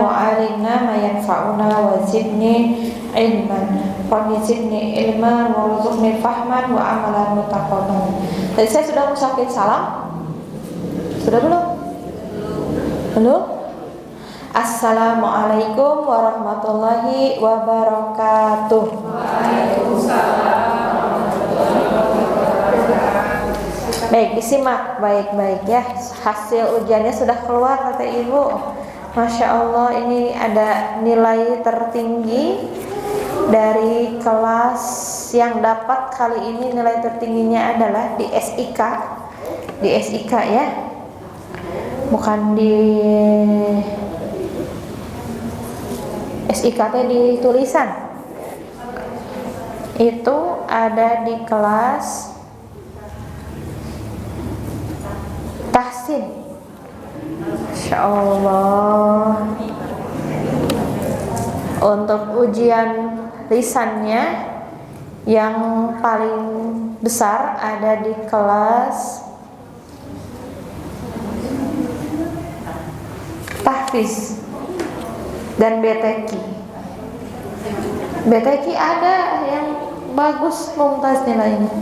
wa alimna ma yanfa'una wa zidni ilman wa zidni ilman wa rzuqni fahman wa amalan mutaqabbalan. Tadi saya sudah mengucapkan salam? Sudah belum? Belum? Assalamualaikum warahmatullahi wabarakatuh. Baik, disimak baik-baik ya. Hasil ujiannya sudah keluar kata Ibu. Masya Allah, ini ada nilai tertinggi dari kelas yang dapat kali ini. Nilai tertingginya adalah di SIK. Di SIK ya, bukan di SIK di tulisan. Itu ada di kelas tahsin. Masya Allah. Untuk ujian lisannya yang paling besar ada di kelas tahfiz dan BTQ. BTQ ada yang bagus mumtaz nilainya.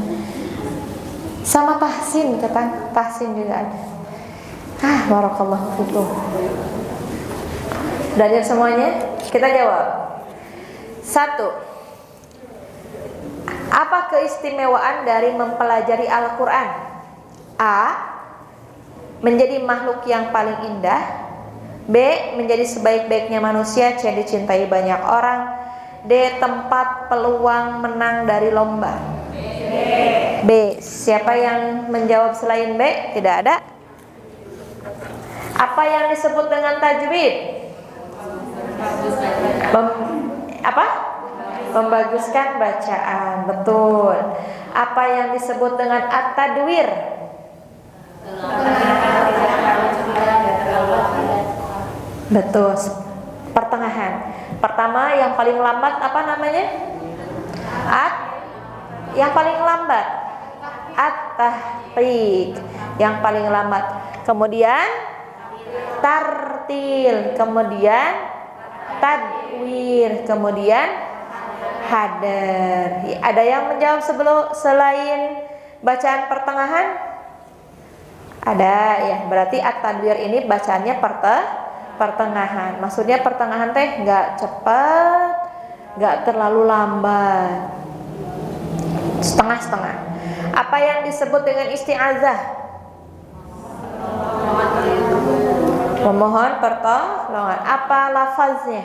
Sama tahsin, kata tahsin juga ada. Barakallahu fikum. Belajar semuanya? Kita jawab. 1. Apa keistimewaan dari mempelajari Al-Quran? A. Menjadi makhluk yang paling indah. B. Menjadi sebaik-baiknya manusia, C. Dicintai banyak orang. D. Tempat peluang menang dari lomba. B. Siapa yang menjawab selain B? Tidak ada. Apa yang disebut dengan tajwid? Membaguskan bacaan. Betul. Apa yang disebut dengan at-tadwir? Betul. Pertengahan. Pertama yang paling lambat apa namanya? Yang paling lambat at-tahqiq, yang paling lambat. Kemudian tartil, kemudian tadwir, kemudian hadar. Ada yang menjawab selain bacaan pertengahan? Ada ya. Berarti at-tadwir ini bacaannya pertengahan. Maksudnya pertengahan teh nggak cepat, nggak terlalu lambat, setengah-setengah. Apa yang disebut dengan isti'azah? Memohon pertolongan. Apa lafaznya?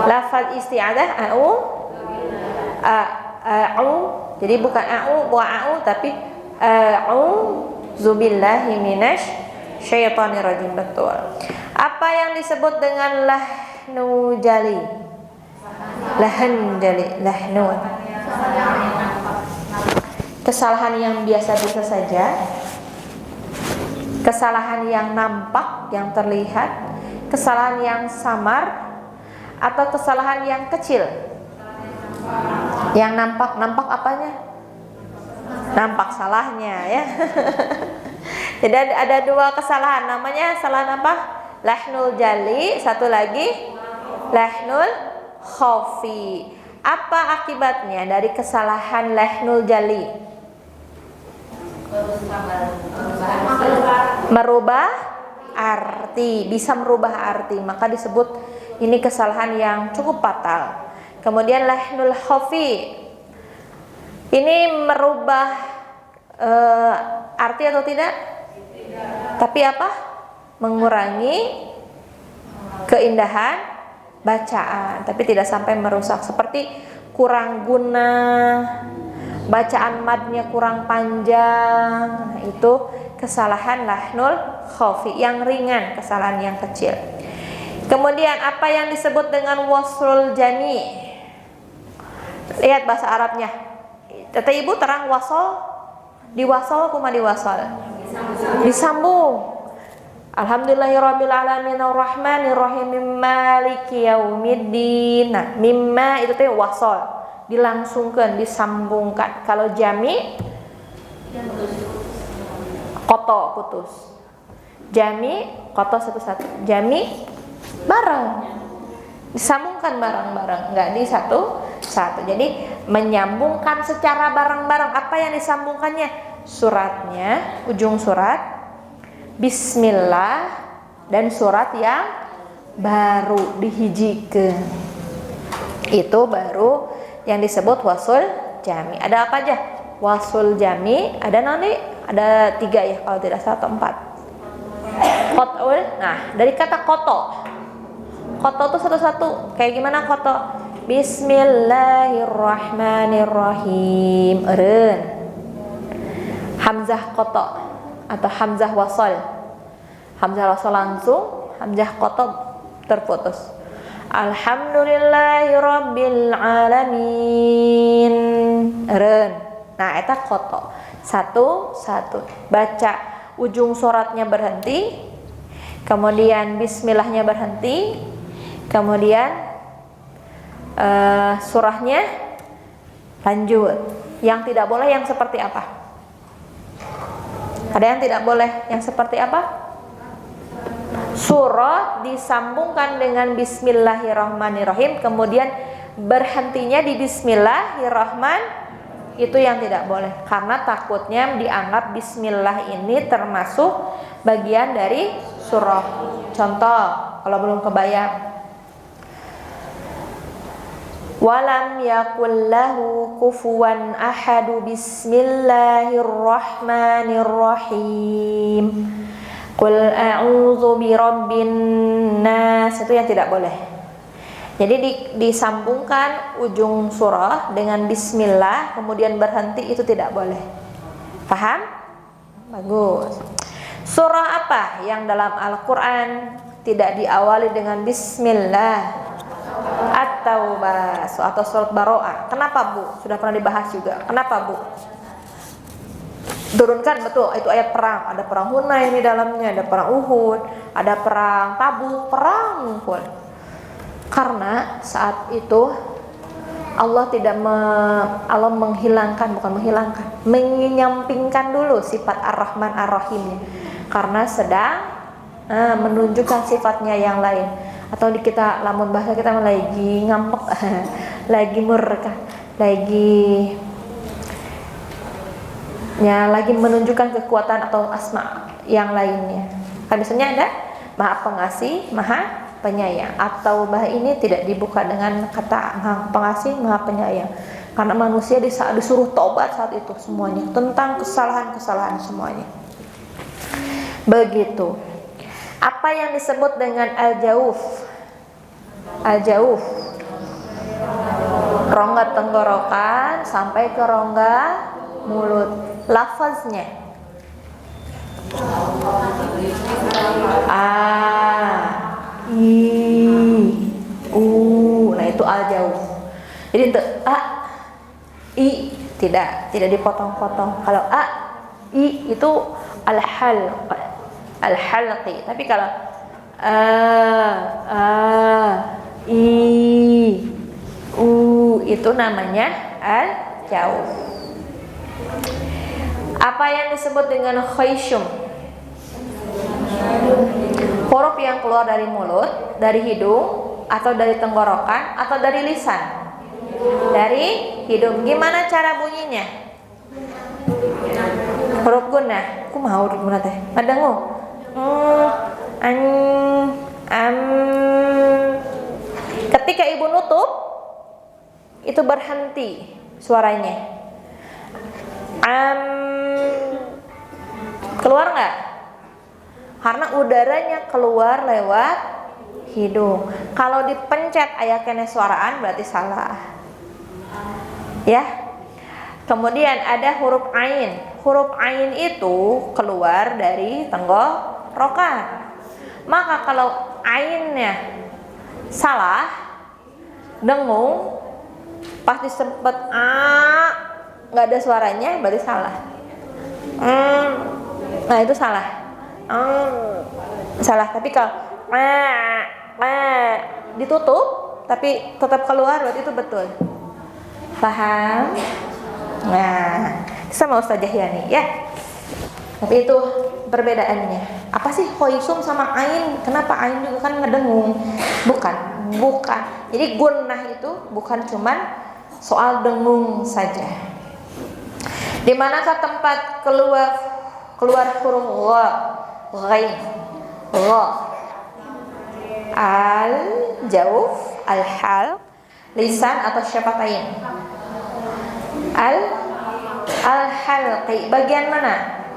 Lafaz isti'azah a'u. Jadi bukan a'u tapi a'udzubillahi minasyaitonirrajim. Betul. Apa yang disebut dengan lahnu jali? Lahan jali, lahnun. Kesalahan yang biasa-biasa saja. Kesalahan yang nampak, yang terlihat. Kesalahan yang samar. Atau kesalahan yang kecil. Yang nampak apanya? Nampak salahnya ya. Jadi ada dua kesalahan. Namanya kesalahan apa? Lahnul jali. Satu lagi lahnul khafi. Apa akibatnya dari kesalahan lahnul jali? Merubah arti. Bisa merubah arti. Maka disebut ini kesalahan yang cukup fatal. Kemudian lahnul khafi, ini merubah arti atau tidak? Tapi apa? Mengurangi keindahan bacaan, tapi tidak sampai merusak. Seperti kurang guna, bacaan madnya kurang panjang. Nah, itu kesalahan lahnul khafi yang ringan, kesalahan yang kecil. Kemudian apa yang disebut dengan waslul jami? Lihat bahasa Arabnya. Kata ibu terang wasol. Diwasol kuma diwasol? Disambung. Alhamdulillahirabbil alamin arrahmanir rahim maliki yaumiddin. Nah, mimma itu teh wasol, dilangsungkan, disambungkan. Kalau jami koto, putus. Jami, koto satu-satu. Jami, bareng. Disambungkan bareng-bareng, nggak di satu-satu. Jadi menyambungkan secara bareng-bareng. Apa yang disambungkannya? Suratnya, ujung surat, Bismillah, dan surat yang baru dihijikeun. Itu baru yang disebut wasul jami. Ada apa aja? Wasul jami, ada nanti ada 3 ya kalau tidak salah, atau 4. Qot'ul, nah dari kata koto. Koto tuh satu-satu. Kayak gimana koto? Bismillahirrahmanirrahim. Eren. Hamzah koto atau hamzah wasol. Hamzah wasol langsung, hamzah koto terputus. Alhamdulillahirabbil alamin. Eren. Nah, eta koto. Satu-satu. Baca ujung suratnya berhenti, kemudian bismillahnya berhenti, kemudian surahnya lanjut. Yang tidak boleh yang seperti apa? Ada yang tidak boleh yang seperti apa? Surah disambungkan dengan bismillahirrahmanirrahim, kemudian berhentinya di bismillahirrahmanirrahim. Itu yang tidak boleh, karena takutnya dianggap bismillah ini termasuk bagian dari surah. Contoh, kalau belum kebayang, walam yakul lahu kufuwan ahadu bismillahirrahmanirrahim qul a'udzu birabbin nas. Itu yang tidak boleh. Jadi disambungkan ujung surah dengan bismillah kemudian berhenti, itu tidak boleh. Paham? Bagus. Surah apa yang dalam Al-Qur'an tidak diawali dengan bismillah? At-Taubah atau surat Baro'ah. Kenapa, Bu? Sudah pernah dibahas juga. Kenapa, Bu? Turunkan, betul, itu ayat perang. Ada perang Hunain di dalamnya, ada perang Uhud, ada perang Tabuk, perang pun. Karena saat itu Allah Allah menyampingkan dulu sifat Ar-Rahman Ar-Rahimnya, karena sedang menunjukkan sifatnya yang lain. Atau di kita lamun bahasa kita lagi ngambek, lagi murka, lagi menunjukkan kekuatan atau asma yang lainnya. Kan biasanya ada Maha Pengasih, Maha Penyayang. Atau bah ini tidak dibuka dengan kata Maha Pengasih, Maha Penyayang, karena manusia disuruh tobat saat itu semuanya tentang kesalahan-kesalahan semuanya. Begitu. Apa yang disebut dengan al-jauf? Al-jauf, rongga tenggorokan sampai ke rongga mulut. Lafaznya nah itu al-jauf. Jadi untuk i tidak dipotong-potong. Kalau i itu al-halqi. Tapi kalau itu namanya al-jauf. Apa yang disebut dengan khayshum? Huruf yang keluar dari mulut, dari hidung, atau dari tenggorokan, atau dari lisan. Dari hidung. Gimana cara bunyinya? Huruf gunnah. Aku mau huruf gunnah teh. Ngadangu. Ketika ibu nutup, itu berhenti suaranya. Keluar nggak? Karena udaranya keluar lewat hidung. Kalau dipencet ayaknya suaraan berarti salah. Ya. Kemudian ada huruf ain. Huruf ain itu keluar dari tenggorokan. Maka kalau ainnya salah, dengung, pas disebut nggak ada suaranya berarti salah. Nah itu salah. Salah. Tapi kalau ditutup tapi tetap keluar berarti itu betul. Paham? Nah, sama Ustazah Yani ya. Tapi itu perbedaannya. Apa sih khoisum sama ain? Kenapa ain juga kan ngedengung? Bukan. Jadi gunnah itu bukan cuman soal dengung saja. Di manakah tempat keluar huruf gha, ghain, gha? Al jauf, al hal, lisan atau syafatain? Al halqi, bagian mana?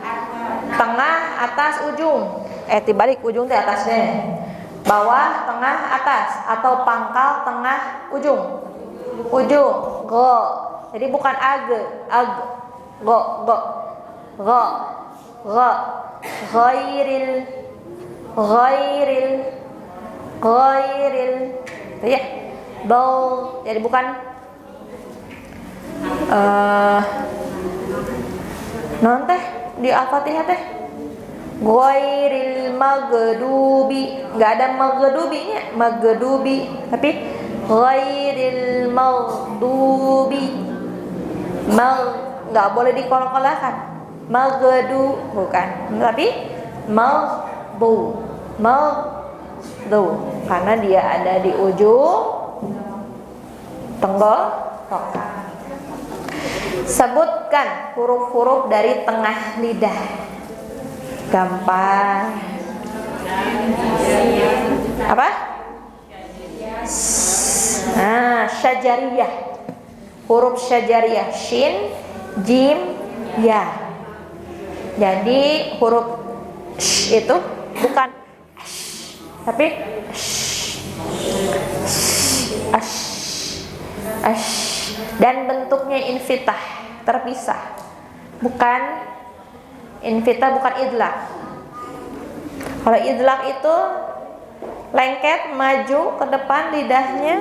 Tengah, atas, ujung. Dibalik, ujung di atasnya. Bawah, tengah, atas, atau pangkal, tengah, ujung. Go. Jadi bukan go. Ghairil. Itu ya. Bal. Jadi bukan non teh di Al-Fatihah teh ghairil maghdubi, enggak ada maghdubinya, tapi ghairil maghdubi. Enggak boleh dikolak-kolakan. Maghdu bukan, tapi maghdu karena dia ada di ujung tenggorokan. Sebutkan huruf-huruf dari tengah lidah. Gampang. Apa? Syajariyah. Huruf syajariyah, shin, jim, ya. Jadi huruf sh itu bukan sh, tapi ash. Dan bentuknya infitah, terpisah. Bukan infitah, bukan idlaq. Kalau idlaq itu lengket maju ke depan, lidahnya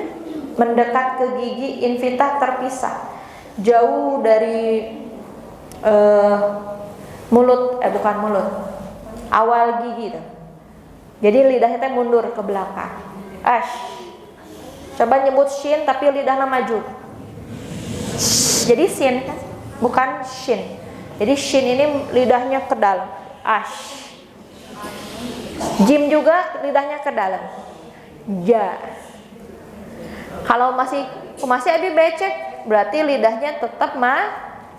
mendekat ke gigi. Infitah terpisah, jauh dari mulut, bukan mulut, awal gigi tuh. Jadi lidahnya mundur ke belakang. Ash. Coba nyebut shin tapi lidahnya maju. Jadi sin kan? Bukan shin. Jadi shin ini lidahnya ke dalam. Ash. Jim juga lidahnya ke dalam. Ja. Kalau masih lebih becek, berarti lidahnya tetap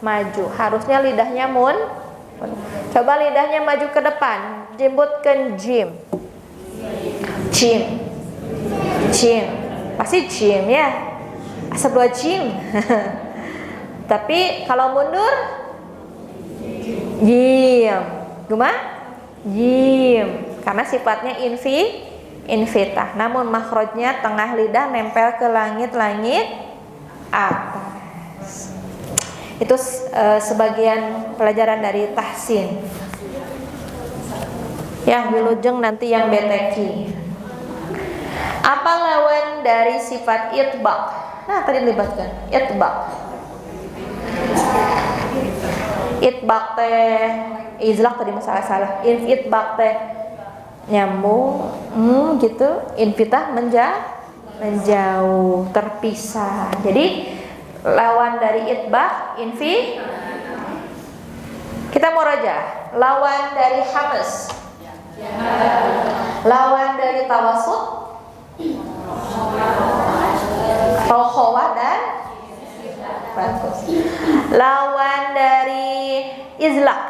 maju. Harusnya lidahnya Coba lidahnya maju ke depan. Jembutkan jim. Pasti jim ya. Asal dua jim. Tapi kalau mundur jim. Gimana? Jim. Karena sifatnya infitah. Namun makhrajnya tengah lidah nempel ke langit-langit atas. Itu sebagian pelajaran dari tahsin. Yang wilujeng nanti yang beteki. Apa lawan dari sifat itbaq? Nah, tadi libatkan itbaq. Itbaq teh izlaq tadi masalah salah. Itbaq teh nyambung, gitu. Infitah menjauh, terpisah. Jadi lawan dari itbaq, kita mau raja. Lawan dari hamas, lawan dari tawasud, rokhawah dan bagus. Lawan dari izlaq,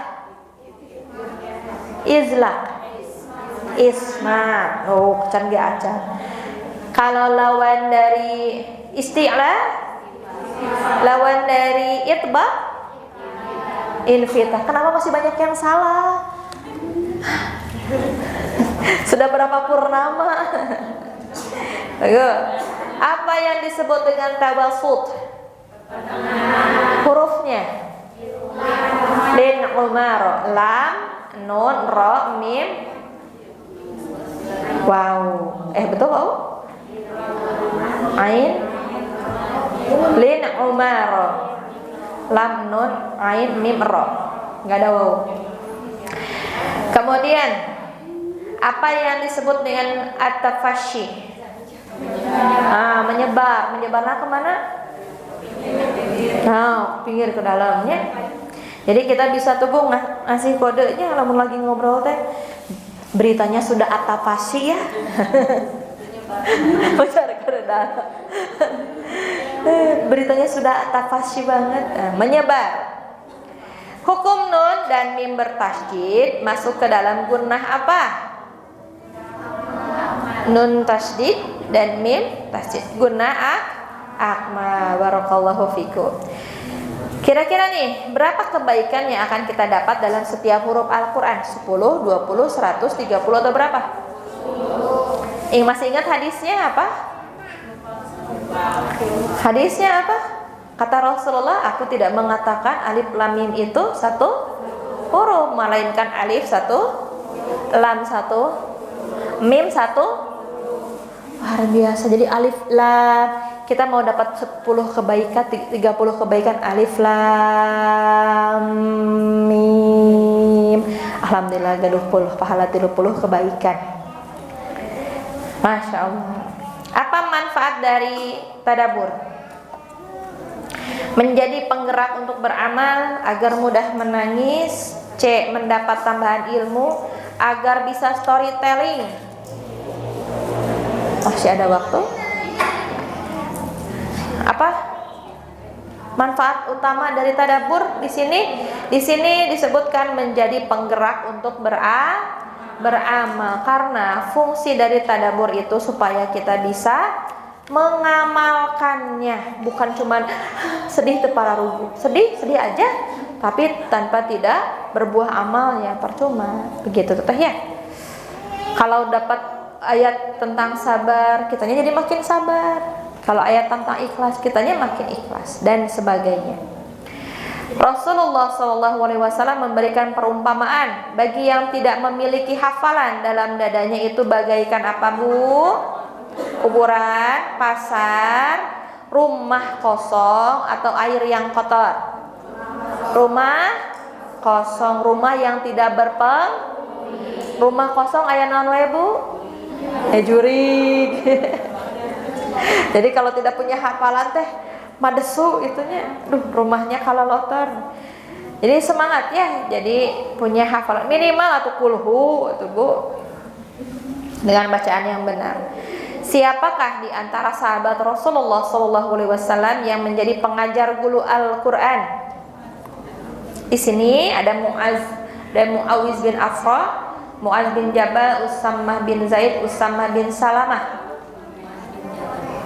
isma. Oh, canggih aja. Kalau lawan dari isti'la, lawan dari itbaq, infitah. Kenapa masih banyak yang salah? Sudah berapa purnama? Ayo. Apa yang disebut dengan tawasud? Hurufnya lin umar, lam, nun, ra, mim, wow. Betul oh? Ain, lin umar, lam, nun, ain, mim, ra. Enggak ada wow. Kemudian apa yang disebut dengan at-tafashi? Menyebarnya kemana? Pinggir ke dalamnya. Jadi kita bisa tunggu ngasih kodenya kalau lagi ngobrol teh. Beritanya sudah atapasi ya. Besar keredah. Beritanya sudah atapasi banget, menyebar. Hukum nun dan mim bertasydid masuk ke dalam gunnah apa? Nun tasydid dan mim tasydid. Gunnah akma. Barakallahu fikum. Kira-kira nih, berapa kebaikan yang akan kita dapat dalam setiap huruf Al-Quran? 10, 20, 100, 30 atau berapa? Masih ingat hadisnya apa? Hadisnya apa? Kata Rasulullah, aku tidak mengatakan alif lam mim itu satu huruf, melainkan alif satu, lam satu, mim satu. Luar biasa. Jadi alif lam, kita mau dapat 10 kebaikan, 30 kebaikan, alif lam mim. Alhamdulillah gaduh puluh pahala 30 kebaikan. Masya Allah. Apa manfaat dari tadabbur? Menjadi penggerak untuk beramal agar mudah menangis. C. Mendapat tambahan ilmu agar bisa storytelling. Masih ada waktu? Apa manfaat utama dari tadabbur di sini? Di sini disebutkan menjadi penggerak untuk beramal, karena fungsi dari tadabbur itu supaya kita bisa mengamalkannya, bukan cuman sedih para rugu, sedih aja, tapi tanpa tidak berbuah amalnya percuma. Begitu teteh ya. Kalau dapat ayat tentang sabar, kitanya jadi makin sabar. Kalau ayat tentang ikhlas, kitanya makin ikhlas dan sebagainya. Rasulullah SAW memberikan perumpamaan bagi yang tidak memiliki hafalan dalam dadanya itu bagaikan apa, Bu? Kuburan, pasar, rumah kosong atau air yang kotor. Rumah kosong, rumah yang tidak rumah kosong aya naon we, Bu? Jurig. Jadi kalau tidak punya hafalan teh madesu itunya, rumahnya kalau lotor. Jadi semangat ya, jadi punya hafalan minimal atau kulhu itu, Bu, dengan bacaan yang benar. Siapakah di antara sahabat Rasulullah SAW yang menjadi pengajar guru Al-Quran? Di sini ada Muaz dan Muawiz bin Afra, Muaz bin Jabal, Usamah bin Zaid, Usamah bin Salamah.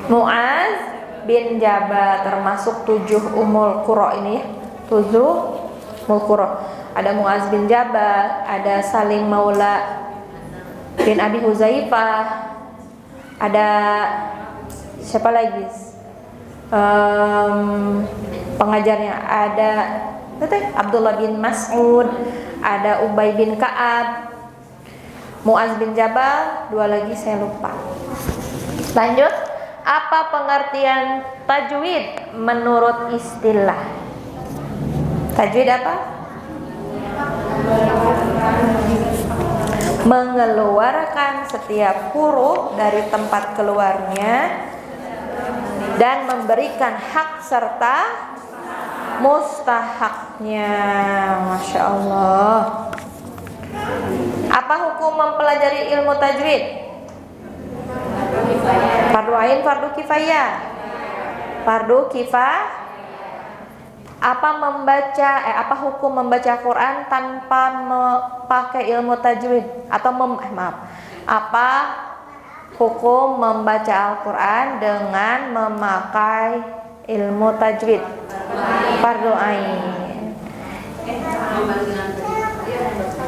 Muaz bin Jabal termasuk 7 umul qura ini ya. 7 umul qura. Ada Muaz bin Jabal, ada Salim Maula bin Abi Huzaifah, ada siapa lagi? Pengajarnya ada Abdullah bin Mas'ud, ada Ubay bin Ka'ab, Muaz bin Jabal, 2 lagi saya lupa. Lanjut, apa pengertian tajwid menurut istilah? Tajwid apa? Mengeluarkan setiap huruf dari tempat keluarnya dan memberikan hak serta mustahaknya. Masya Allah. Apa hukum mempelajari ilmu tajwid? Fardu ain, fardu kifayah. Fardu kifayah. Apa hukum membaca Quran tanpa pakai ilmu tajwid atau apa hukum membaca Al-Quran dengan memakai ilmu tajwid? Fardu ain.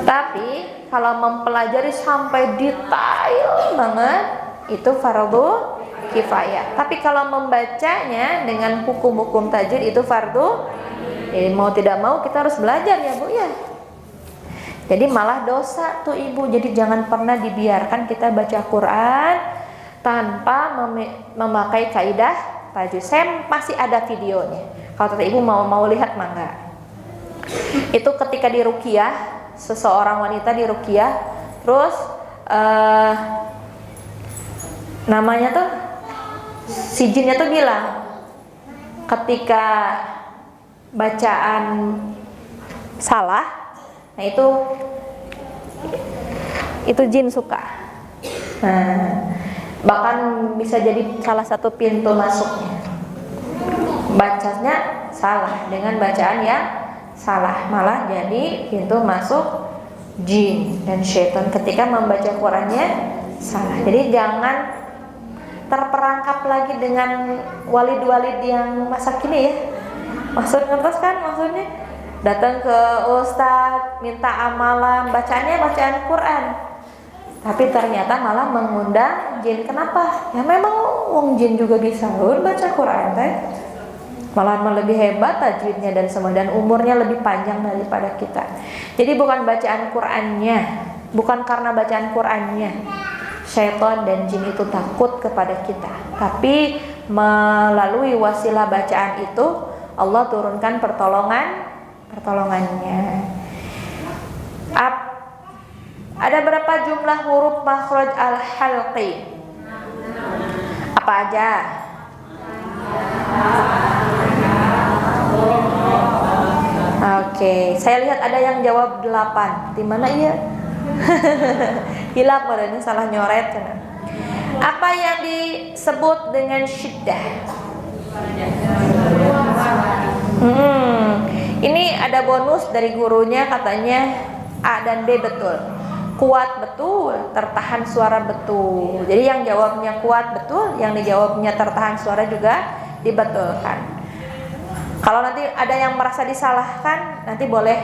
Tapi kalau mempelajari sampai detail banget itu fardu kifayah. Tapi kalau membacanya dengan hukum-hukum tajwid itu fardu. Jadi mau tidak mau kita harus belajar ya, Bu ya. Jadi malah dosa tuh Ibu. Jadi jangan pernah dibiarkan kita baca Quran tanpa memakai kaidah tajwid. Saya masih ada videonya. Kalau Ibu mau lihat mangga. Itu ketika di ruqyah, seseorang wanita di ruqyah, terus namanya tuh si jinnya tuh bilang ketika bacaan salah, nah itu Itu jin suka. Nah, bahkan bisa jadi salah satu pintu masuknya. Bacanya salah dengan bacaan yang salah, malah jadi pintu masuk jin dan syaitan ketika membaca Qurannya salah. Jadi jangan terperangkap lagi dengan walid-walid yang masa kini ya. Maksudnya datang ke ustadz minta amalan, bacaannya bacaan Quran, tapi ternyata malah mengundang jin. Kenapa? Ya memang wong jin juga bisa baca Quran teh. Malah lebih hebat tajwidnya dan semua, dan umurnya lebih panjang daripada kita. Jadi bukan bacaan Qurannya, bukan karena bacaan Qurannya syaitan dan jin itu takut kepada kita, tapi melalui wasilah bacaan itu Allah turunkan pertolongannya. Ada berapa jumlah huruf makhraj al-halqi? Apa aja? Oke, saya lihat ada yang jawab 8. Di mana iya? Hilap ini salah nyoret. Apa yang disebut dengan syiddah? Ini ada bonus dari gurunya, katanya A dan B betul. Kuat betul, tertahan suara betul. Jadi yang jawabnya kuat betul, yang dijawabnya tertahan suara juga dibetulkan. Kalau nanti ada yang merasa disalahkan, nanti boleh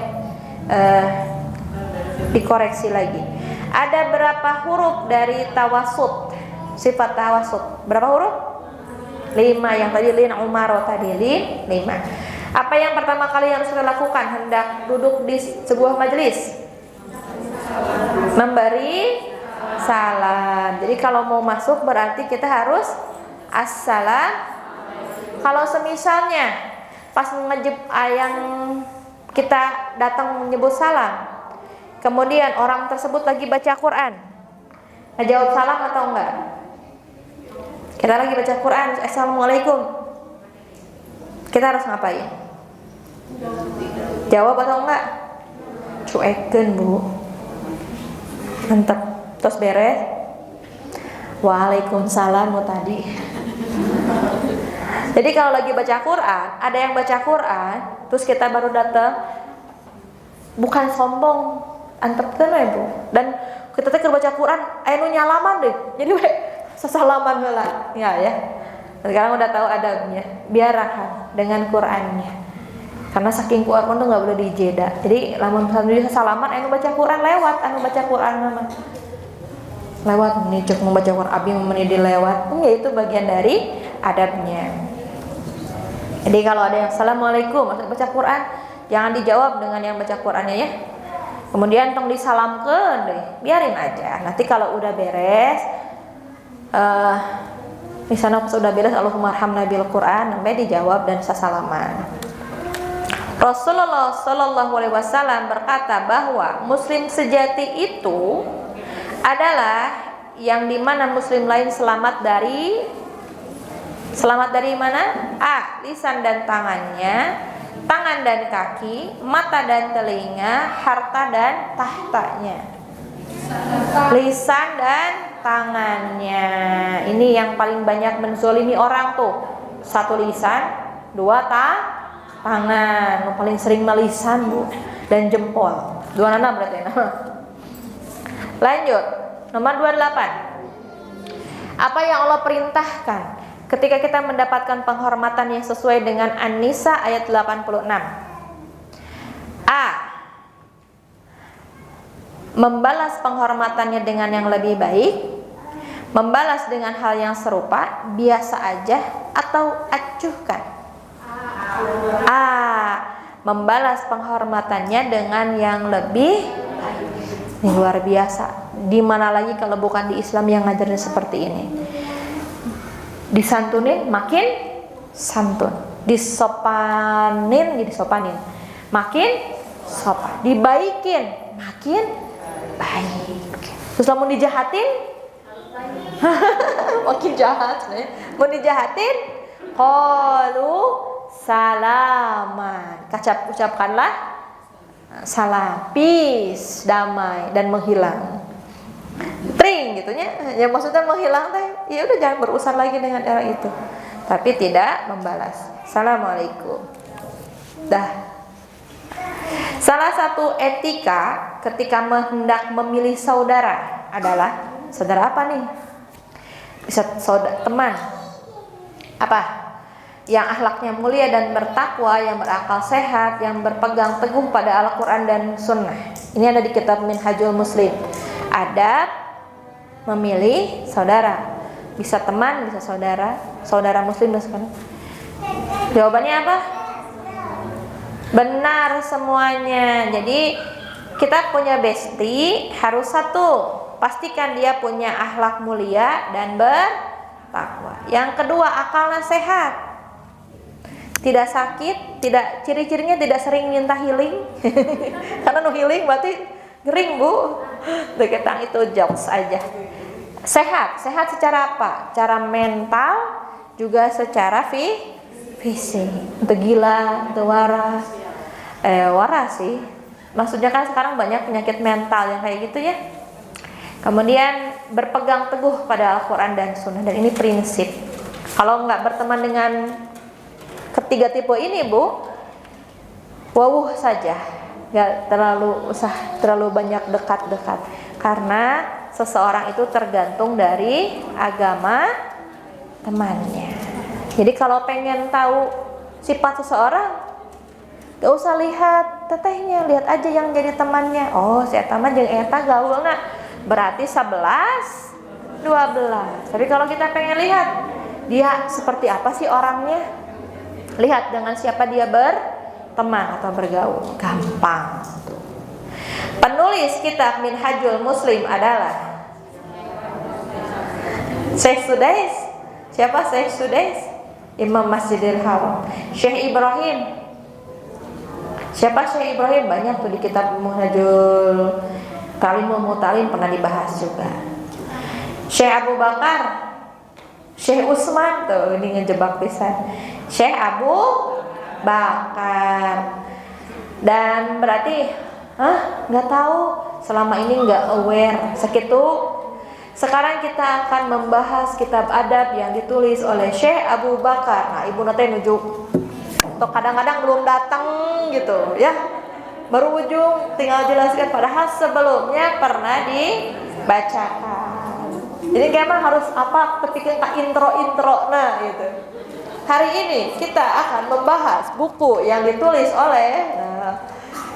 dikoreksi lagi. Ada berapa huruf dari tawasud? Sifat tawasud berapa huruf? 5. Yang tadi lin umaro tadi 5. Apa yang pertama kali harus kita lakukan hendak duduk di sebuah majelis? Memberi salam. Jadi kalau mau masuk berarti kita harus assalam. Kalau semisalnya pas yang kita datang menyebut salam, kemudian orang tersebut lagi baca Quran, ngejawab salam atau enggak? Kita lagi baca Quran, assalamualaikum, kita harus ngapain? Jawab atau enggak? Cuekin bu, mantap. Terus beres, waalaikumsalam tadi. Jadi kalau lagi baca Quran, ada yang baca Quran, terus kita baru datang, bukan sombong, antepkeun we Bu. Dan kita teh keur baca Quran, aya nu nyalaman deh. Jadi we sesalaman heula. Ya. Sekarang udah tahu adabnya. Biarkan dengan Qurannya. Karena saking kuat pun tuh enggak boleh dijeda. Jadi lamun sambil salaman anu baca Quran lewat, anu baca Quran mah lewat nih cek membaca Quran abi menidi lewat. Ya itu bagian dari adabnya. Jadi kalau ada yang assalamualaikum maksud baca Quran, jangan dijawab dengan yang baca Qurannya ya. Kemudian tong disalamkeun deh, biarin aja. Nanti kalau udah beres, misalnya pas udah beres Allahumma arhamna bil Quran, sampai dijawab dan sasalaman. Rasulullah Shallallahu Alaihi Wasallam berkata bahwa Muslim sejati itu adalah yang dimana Muslim lain selamat dari mana? A. Lisan dan tangannya, tangan dan kaki, mata dan telinga, harta dan tahtanya. Lisan dan tangannya. Ini yang paling banyak menzolimi orang tuh. 1 lisan, 2 tangan. Yang paling sering melisan bu, dan jempol. 2 nana berarti. Lanjut, nomor 28. Apa yang Allah perintahkan ketika kita mendapatkan penghormatan yang sesuai dengan An-Nisa ayat 86? A. Membalas penghormatannya dengan yang lebih baik, membalas dengan hal yang serupa, biasa aja, atau acuhkan. A. Membalas penghormatannya dengan yang lebih baik. Ini luar biasa. Di mana lagi kalau bukan di Islam yang ngajarin seperti ini? Disantunin makin santun, disopanin jadi sopanin, makin sopan, dibaikin makin baik. Terus mau dijahatin makin jahat nih. Mau dijahatin qalu salaman, ucapkanlah salam, peace, damai dan menghilang. pring gitunya. Ya maksudnya menghilang teh, ya udah jangan berurusan lagi dengan orang itu. Tapi tidak membalas. Assalamualaikum. Dah. Salah satu etika ketika hendak memilih saudara adalah saudara apa nih? Bisa saudara teman. Apa? Yang akhlaknya mulia dan bertakwa, yang berakal sehat, yang berpegang teguh pada Al-Quran dan Sunnah. Ini ada di kitab Minhajul Muslim. Adab memilih saudara. Bisa teman, bisa saudara. Saudara muslim dan sekarang. Jawabannya apa? Benar semuanya. Jadi kita punya bestie harus satu. Pastikan dia punya akhlak mulia dan bertakwa. Yang kedua, akalnya sehat. Tidak sakit, tidak ciri-cirinya tidak sering minta healing. Karena no healing berarti ngering, Bu. Deketang itu jokes aja. Sehat secara apa? Secara mental, juga secara fisik. Untuk gila, untuk waras. Waras sih. Maksudnya kan sekarang banyak penyakit mental yang kayak gitu ya. Kemudian berpegang teguh pada Al-Quran dan Sunnah, dan ini prinsip. Kalau nggak berteman dengan ketiga tipe ini, Bu, wawuh saja, nggak terlalu banyak dekat-dekat, karena seseorang itu tergantung dari agama temannya. Jadi kalau pengen tahu sifat seseorang, gak usah lihat tetehnya, lihat aja yang jadi temannya. Oh, si eta mah jeung eta gaulna berarti 11, 12. Tapi kalau kita pengen lihat dia seperti apa sih orangnya, lihat dengan siapa dia berteman atau bergaul. Gampang. Penulis kitab Minhajul Muslim adalah Syekh Sudais. Siapa Syekh Sudais? Imam Masjidil Haram. Syekh Ibrahim. Siapa Syekh Ibrahim? Banyak tuh di kitab Minhajul Kalimul Mutalim pernah dibahas juga. Syekh Abu Bakar. Syekh Utsman tuh ini ngejebak pisan. Syekh Abu Bakar. Dan berarti nggak tahu, selama ini nggak aware segitu. Sekarang kita akan membahas kitab adab yang ditulis oleh Syekh Abu Bakar. Nah, ibu nanti nuju untuk kadang-kadang belum datang gitu ya, baru ujung tinggal jelaskan, padahal sebelumnya pernah dibacakan. Jadi memang harus apa ketika intro nah gitu. Hari ini kita akan membahas buku yang ditulis oleh,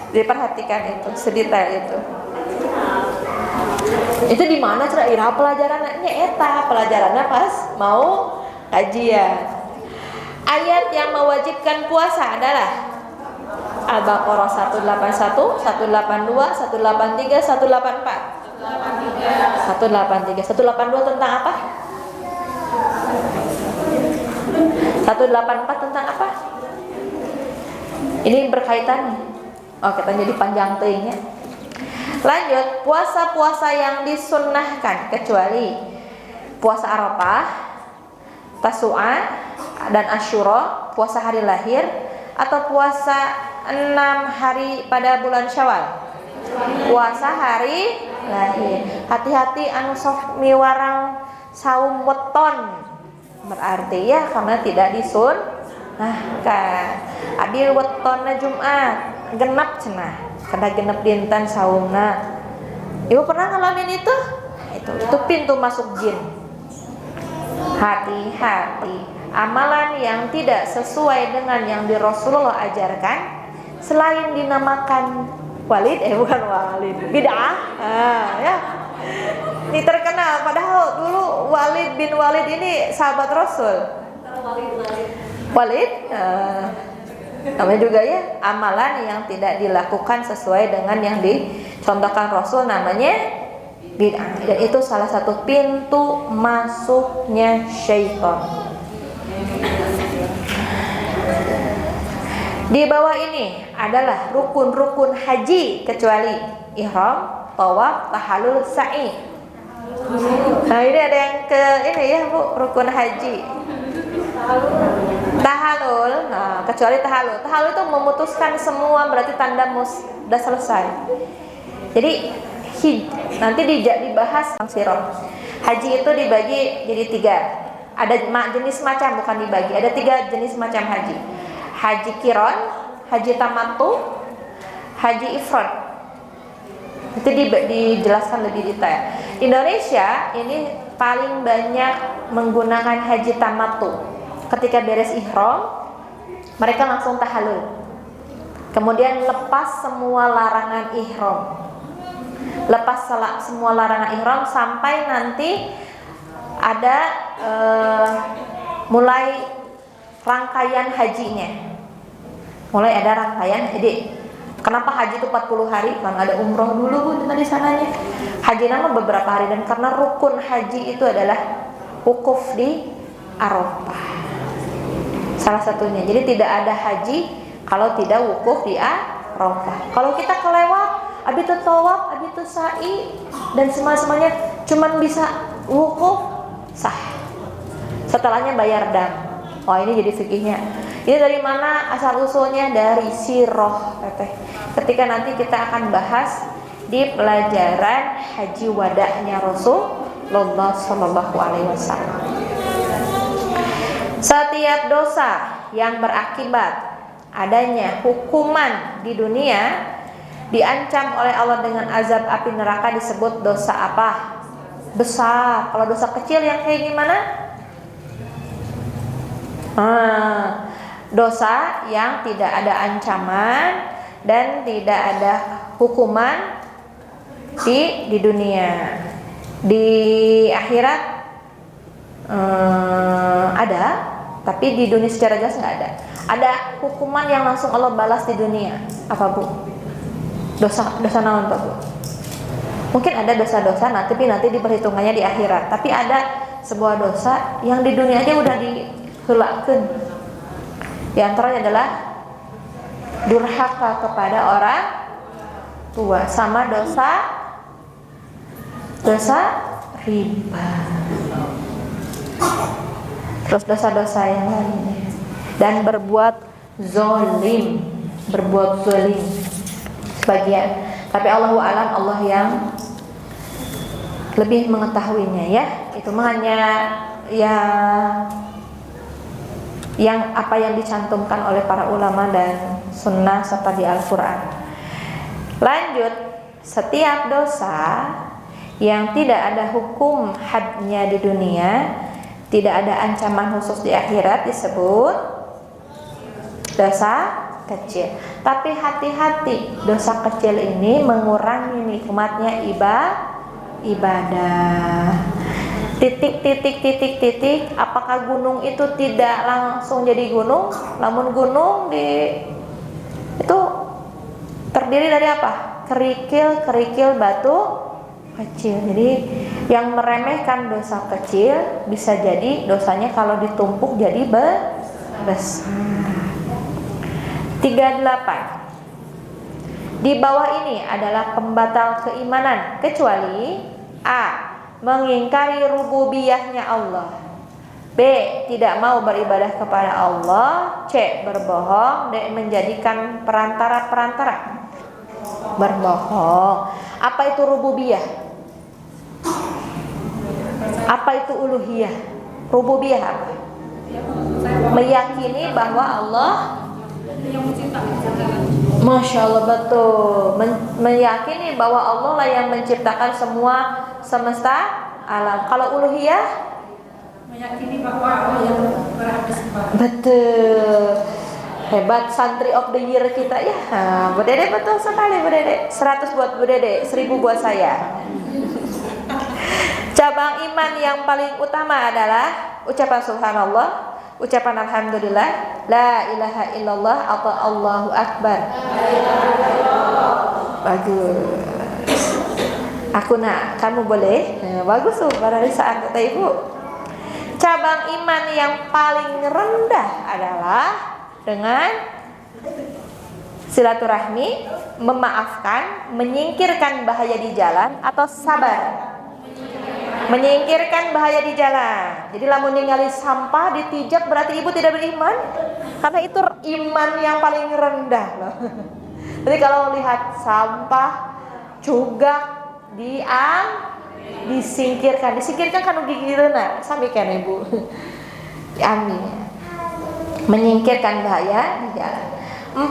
diperhatikan itu sedetail itu. Itu di mana cara ira pelajarannya? Eta pelajarannya pas mau kajian. Ayat yang mewajibkan puasa adalah Al-Baqarah 181, 182, 183, 184. 183. 182 tentang apa? 184 tentang apa? Ini berkaitan. Oh, kita jadi panjang teuingnya. Lanjut, puasa-puasa yang disunnahkan kecuali puasa Arafah, Tasu'a dan Asyura, puasa hari lahir, atau puasa 6 hari pada bulan Syawal. Puasa hari lahir. Hati-hati anu sok miwarang saum weton. Berarti ya karena tidak disunnahkan. Adil wetonna Jumat genep cenah. Kada genep dinten saumna. Ibu pernah ngalamin itu? Itu pintu masuk jin. Hati-hati. Amalan yang tidak sesuai dengan yang di Rasulullah ajarkan, selain dinamakan walid, bukan walid, bid'ah, ya. Ini terkenal. Padahal dulu Walid bin Walid ini sahabat Rasul. Walid, namanya juga ya, amalan yang tidak dilakukan sesuai dengan yang dicontohkan Rasul namanya bid'ah. Dan itu salah satu pintu masuknya syaitan. Di bawah ini adalah rukun-rukun haji kecuali ihram, tawaf, tahallul, sa'i. Nah, ini ada yang ini ya, Bu, rukun haji. Tahallul, nah kecuali tahallul. Tahallul itu memutuskan semua, berarti tanda sudah selesai. Jadi Nanti dibahas tentang siroh. Haji itu dibagi jadi 3. Ada jenis macam, bukan dibagi. Ada 3 jenis macam haji. Haji kiron, haji tamattu, haji ifrad. Itu dijelaskan lebih detail. Indonesia ini paling banyak menggunakan haji tamattu. Ketika beres ihram, mereka langsung tahallul. Kemudian lepas semua larangan ihram. Lepas semua larangan ihram sampai nanti ada mulai rangkaian hajinya. Mulai ada rangkaian. Jadi kenapa haji itu 40 hari? Kan ada umroh dulu di sananya. Haji nama beberapa hari, dan karena rukun haji itu adalah wukuf di Arafah. Salah satunya. Jadi tidak ada haji kalau tidak wukuf di Arafah. Kalau kita kelewat, habis itu tawaf, habis itu sa'i dan semuanya cuman bisa wukuf, sah. Setelahnya bayar dam. Wah, ini jadi fikihnya. Ini dari mana asal usulnya? Dari siroh, teteh. Ketika nanti kita akan bahas di pelajaran haji wada'nya Rasulullah Shallallahu Alaihi Wasallam. Setiap dosa yang berakibat adanya hukuman di dunia diancam oleh Allah dengan azab api neraka disebut dosa apa? Besar. Kalau dosa kecil yang kayak gimana? Dosa yang tidak ada ancaman dan tidak ada hukuman di dunia. Di akhirat ada, tapi di dunia secara jelas nggak ada. Ada hukuman yang langsung Allah balas di dunia. Apa, Bu? Dosa naon, Pak, Bu? Mungkin ada dosa-dosa tapi nanti diperhitungannya di akhirat. Tapi ada sebuah dosa yang di dunia aja udah dihelakeun. Di antaranya adalah durhaka kepada orang tua, sama dosa riba. Terus dosa-dosa yang lainnya. Dan berbuat zalim sebagian. Tapi Allahu alam, Allah yang lebih mengetahuinya ya. Itu mah hanya yang apa yang dicantumkan oleh para ulama dan sunnah serta di Al-Quran. Lanjut, setiap dosa yang tidak ada hukum hadnya di dunia, tidak ada ancaman khusus di akhirat disebut dosa kecil. Tapi hati-hati, dosa kecil ini mengurangi nikmatnya ibadah. Titik. Apakah gunung itu tidak langsung jadi gunung? Namun gunung itu terdiri dari apa? Kerikil batu kecil. Jadi yang meremehkan dosa kecil bisa jadi dosanya kalau ditumpuk jadi besar. 38. Di bawah ini adalah pembatal keimanan kecuali A. Mengingkari rububiyahnya Allah, B. Tidak mau beribadah kepada Allah, C. Berbohong, D. Menjadikan perantara berbohong. Apa itu rububiyah? Apa itu uluhiyah? Rububiyah apa? Meyakini bahwa Allah Masya Allah, betul. Meyakini bahwa Allah lah yang menciptakan semua semesta alam. Kalau uluhiyah, meyakini bahwa Allah yang berhak disembah. Betul. Hebat, santri of the year kita ya. Bu Dede betul sekali, Bu Dede. 100 buat Bu Dede, 1000 buat saya. Cabang iman yang paling utama adalah ucapan subhanallah, ucapan alhamdulillah, la ilaha illallah atau Allahu akbar. Bagus. Kamu boleh. Bagus tuh, barisan kata Ibu. Cabang iman yang paling rendah adalah dengan silaturahmi, memaafkan, menyingkirkan bahaya di jalan atau sabar. Menyingkirkan bahaya di jalan. Jadi lamun ningali sampah ditijak berarti ibu tidak beriman, karena itu iman yang paling rendah loh. Jadi kalau lihat sampah, cugak, disingkirkan kan gigi reuna sami kan Ibu. Amin. Menyingkirkan bahaya di jalan. 41.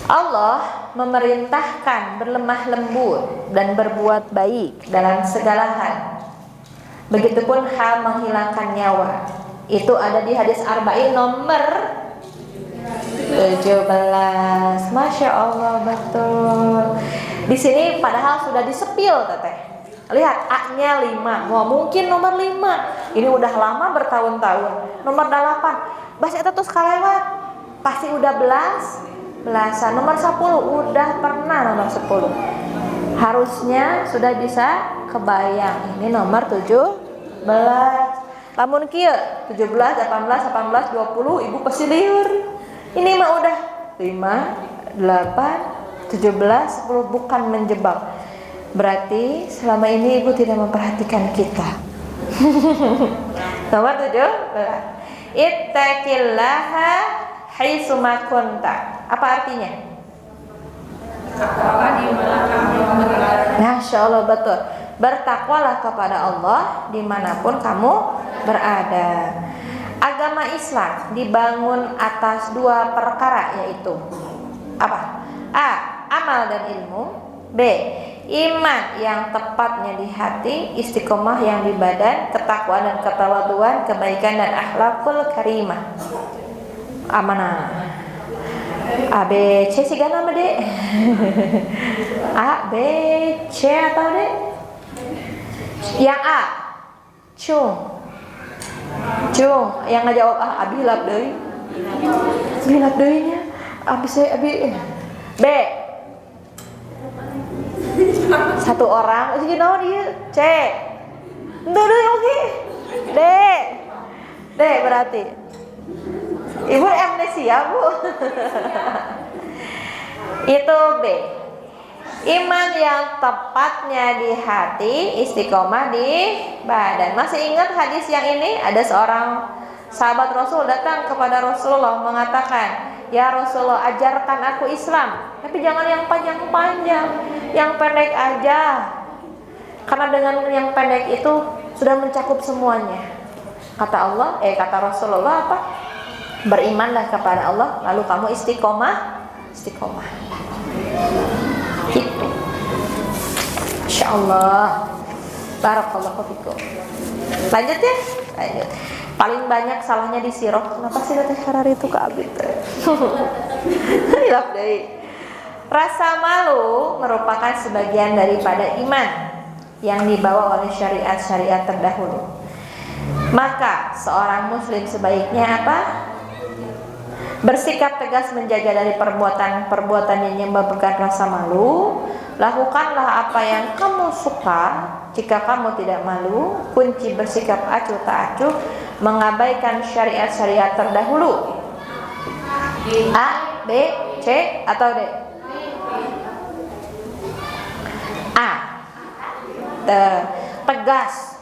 Allah memerintahkan berlemah lembut dan berbuat baik dalam segala hal. Begitupun hal menghilangkan nyawa. Itu ada di hadis Arba'in nomor 17. Masya Allah, betul. Di sini padahal sudah disepil teteh. Lihat A-nya 5. Wah, mungkin nomor 5. Ini udah lama bertahun-tahun. Nomor 8. Bas eta terus kalewat. Pasti udah belasan. Nomor 10 udah pernah nomor 10. Harusnya sudah bisa kebayang. Ini nomor 17. Lamun kieu 17, 18, 20 Ibu pasti liur. Ini mah udah 5, 8, 17, 10 bukan menjebak. Berarti selama ini Ibu tidak memperhatikan kita. Nomor 17. Ittaqillaha haitsuma kunta. Apa artinya? Masya Allah, betul. Bertakwalah kepada Allah dimanapun kamu berada. Agama Islam dibangun atas 2 perkara, yaitu apa? A. Amal dan ilmu. B. Iman yang tepatnya di hati, istiqomah yang di badan, ketakwaan dan ketawaduan, kebaikan dan akhlakul karimah. Amanah. A, B, C sigana mah Dek? A, B, C atau D? Yang A, Cung. Yang ngajawab A, Abi hilap deui. Hilap deui nya. Abi. B. Satu orang, jadi naon ieu? C. Henteu oke. D berarti. Ibu amnesia, Bu. Itu B. Iman yang tepatnya di hati, istiqomah di badan. Masih ingat hadis yang ini? Ada seorang sahabat Rasul datang kepada Rasulullah mengatakan, "Ya Rasulullah, ajarkan aku Islam, tapi jangan yang panjang-panjang, yang pendek aja. Karena dengan yang pendek itu sudah mencakup semuanya." Kata Rasulullah apa? Berimanlah kepada Allah, lalu kamu istiqomah. Gitu. Insyaallah. Barakallahu fikum. Lanjut ya? Lanjut. Paling banyak salahnya di sirah. Kenapa sih Teh Karari itu ke abi teh? Hilap deui. Rasa malu merupakan sebagian daripada iman yang dibawa oleh syariat-syariat terdahulu. Maka seorang muslim sebaiknya apa? Bersikap tegas menjaga dari perbuatan-perbuatan yang menyebabkan rasa malu. Lakukanlah apa yang kamu suka. Jika kamu tidak malu, kunci bersikap acuh tak acuh, mengabaikan syariat-syariat terdahulu. A, B, C atau D? A. Tegas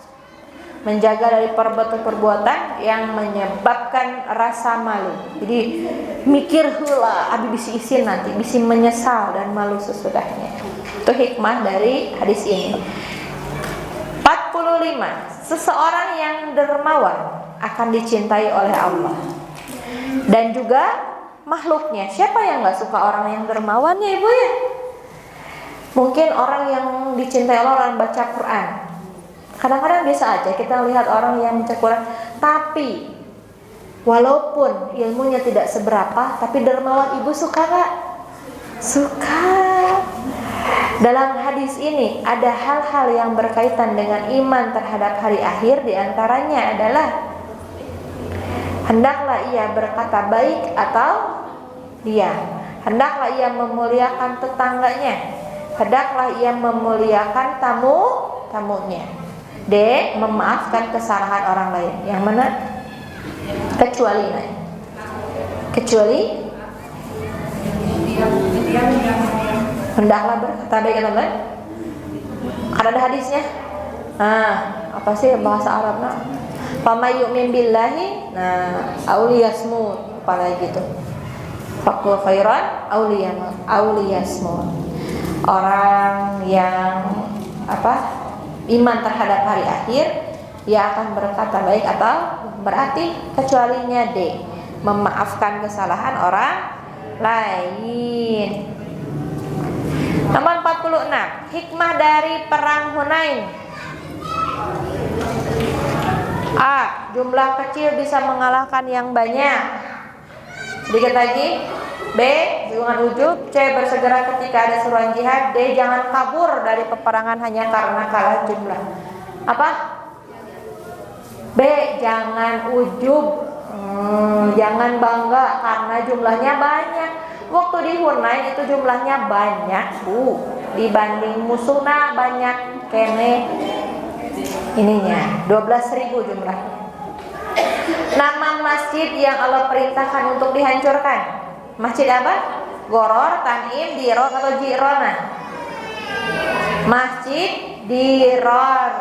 menjaga dari perbuatan-perbuatan yang menyebabkan rasa malu. Jadi mikir heula, abi bisi isin nanti, bisi menyesal dan malu sesudahnya. Itu hikmah dari hadis ini. 45. Seseorang yang dermawan akan dicintai oleh Allah dan juga makhluknya. Siapa yang gak suka orang yang dermawan ya Ibu ya? Mungkin orang yang dicintai oleh orang baca Quran. Kadang-kadang biasa aja kita lihat orang yang baca Quran, tapi walaupun ilmunya tidak seberapa, tapi dermawan. Ibu suka gak? Suka. Dalam hadis ini ada hal-hal yang berkaitan dengan iman terhadap hari akhir. Di antaranya adalah hendaklah ia berkata baik atau diam. Hendaklah ia memuliakan tetangganya. Hendaklah ia memuliakan tamunya. D. Memaafkan kesalahan orang lain. Yang mana? Kecuali hendaklah berkata baik atau lain. Kan ada hadisnya. Apa sih bahasa Arabnya? Fama yu'min billahi, auliyasmu, apalagi gitu. Faqul khairan auliyasmu. orang yang iman terhadap hari akhir, ia akan berkata baik atau berarti kecualinya D, memaafkan kesalahan orang lain. Nomor 46, hikmah dari perang Hunain. A. Jumlah kecil bisa mengalahkan yang banyak. Sedikit lagi. B. Jangan ujub. C. Bersegera ketika ada seruan jihad. D. Jangan kabur dari peperangan hanya karena kalah jumlah. Apa? B. Jangan ujub. Jangan bangga karena jumlahnya banyak. Waktu di Hunain itu jumlahnya banyak, Bu. Dibanding musuhna banyak kene ininya 12.000 jumlahnya. Nama masjid yang Allah perintahkan untuk dihancurkan. Masjid apa? Goror, Tanim, Diror atau Jirona? Masjid Diror.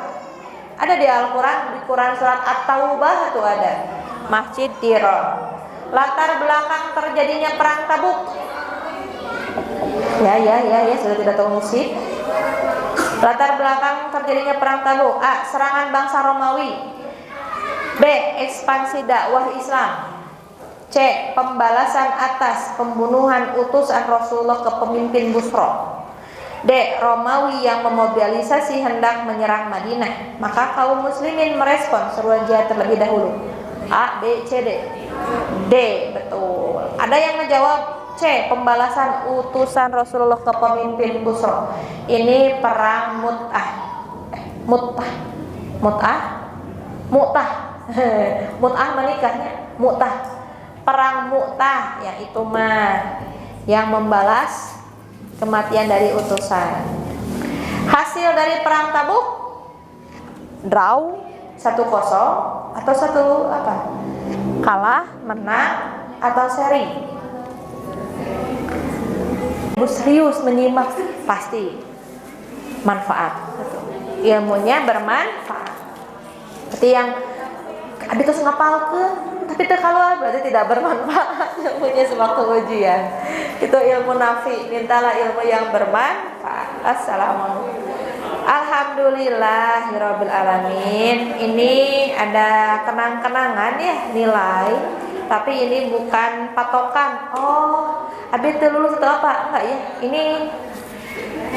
Ada di Al-Quran, di Quran surat At-Taubah itu ada. Masjid Diror. Latar belakang terjadinya perang Tabuk. Ya, sudah tidak tahu musik. Latar belakang terjadinya perang Tabuk. A. Serangan bangsa Romawi. B. Ekspansi dakwah Islam. C. Pembalasan atas pembunuhan utusan Rasulullah ke pemimpin Busra. D. Romawi yang memobilisasi hendak menyerang Madinah. Maka kaum muslimin merespon seruan jihad terlebih dahulu. A, B, C, D. D, betul. Ada yang menjawab C, pembalasan utusan Rasulullah ke pemimpin Busra. Ini perang Mu'tah menikahnya Mu'tah. Perang Mu'tah yang itu yang membalas kematian dari utusan. Hasil dari perang Tabuk draw 1-0 atau kalah, menang atau seri. Ibu serius menyimak pasti manfaat. Ilmunya bermanfaat. Seperti yang abi terus ngapalkeun tapi teu kaluar berarti tidak bermanfaat ilmunya sewaktu ujian. Itu ilmu nafi, mintalah ilmu yang bermanfaat. Assalamualaikum. Alhamdulillahirabbil alamin. Ini ada kenang-kenangan ya nilai, tapi ini bukan patokan. Oh, abi teu lulus atau apa? Enggak ya. Ini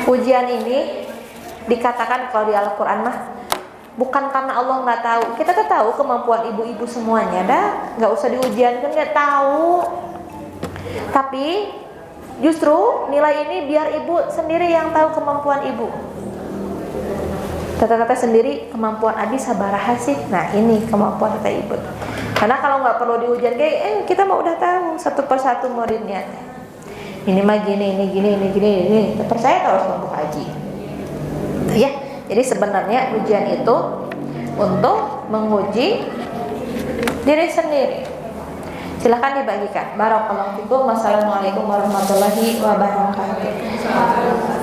ujian ini dikatakan kalau di Al-Qur'an mah bukan karena Allah nggak tahu. Kita tuh tahu kemampuan ibu-ibu semuanya, nggak usah diujiankan, nggak tahu. Tapi justru nilai ini biar ibu sendiri yang tahu kemampuan ibu. Tata-tata sendiri kemampuan abi sabaraha sih. Nah ini kemampuan kata ibu. Karena kalau nggak perlu diujian kita mah udah tahu satu persatu muridnya. Ini mah gini. Percaya kalau harus mampu haji. Ya. Jadi sebenarnya ujian itu untuk menguji diri sendiri. Silahkan dibagikan. Barakallahu fikum. Wassalamualaikum warahmatullahi wabarakatuh.